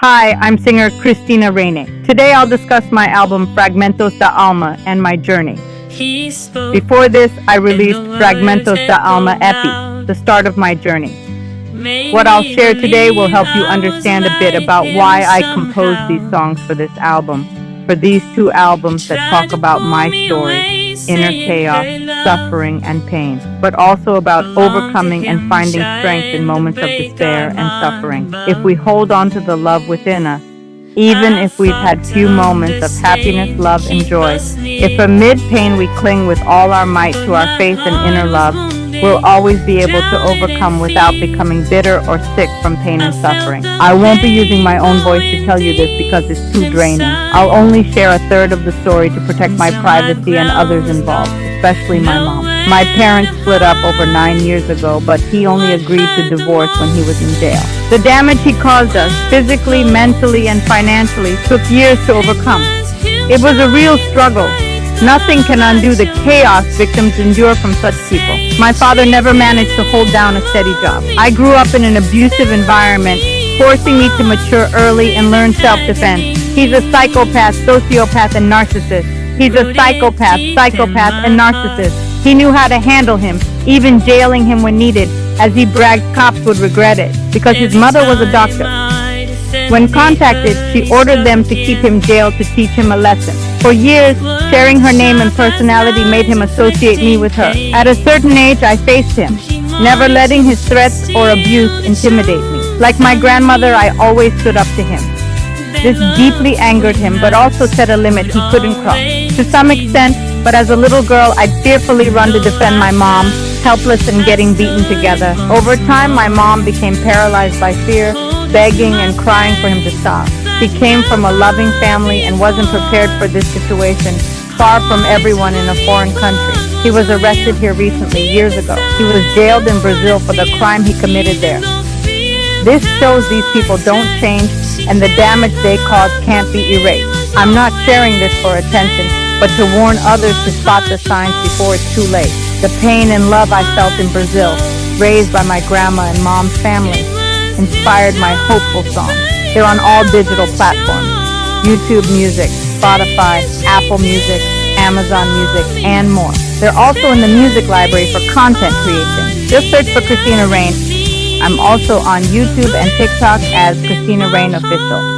Hi, I'm singer Cristina Reine. Today I'll discuss my album Fragmentos da Alma and my journey. Before this, I released Fragmentos da Alma Epi, the start of my journey. What I'll share today will help you understand a bit about why I composed these songs for this album, for these two albums that talk about my story, inner chaos, suffering, and pain, but also about overcoming and finding strength in moments of despair and suffering. If we hold on to the love within us, even if we've had few moments of happiness, love, and joy, if amid pain we cling with all our might to our faith and inner love, we'll always be able to overcome without becoming bitter or sick from pain and suffering. I won't be using my own voice to tell you this because it's too draining. I'll only share a third of the story to protect my privacy and others involved, especially my mom. My parents split up over 9 years ago, but he only agreed to divorce when he was in jail. The damage he caused us, physically, mentally, and financially, took years to overcome. It was a real struggle. Nothing can undo the chaos victims endure from such people. My father never managed to hold down a steady job. I grew up in an abusive environment, forcing me to mature early and learn self-defense. He's a psychopath, sociopath, and narcissist. He's a psychopath, and narcissist. He knew how to handle him, even jailing him when needed, as he bragged cops would regret it, because his mother was a doctor. When contacted, she ordered them to keep him jailed to teach him a lesson. For years, sharing her name and personality made him associate me with her. At a certain age, I faced him, never letting his threats or abuse intimidate me. Like my grandmother, I always stood up to him. This deeply angered him, but also set a limit he couldn't cross. To some extent, but as a little girl, I'd fearfully run to defend my mom, helpless and getting beaten together. Over time, my mom became paralyzed by fear, begging and crying for him to stop. He came from a loving family and wasn't prepared for this situation, far from everyone in a foreign country. He was arrested here recently, years ago. He was jailed in Brazil for the crime he committed there. This shows these people don't change and the damage they cause can't be erased. I'm not sharing this for attention, but to warn others to spot the signs before it's too late. The pain and love I felt in Brazil, raised by my grandma and mom's family, inspired my hopeful songs. They're on all digital platforms: YouTube Music, Spotify, Apple Music, Amazon Music, and more. They're also in the music library for content creation. Just search for Cristina Reine. I'm also on YouTube and TikTok as Cristina Reine Official.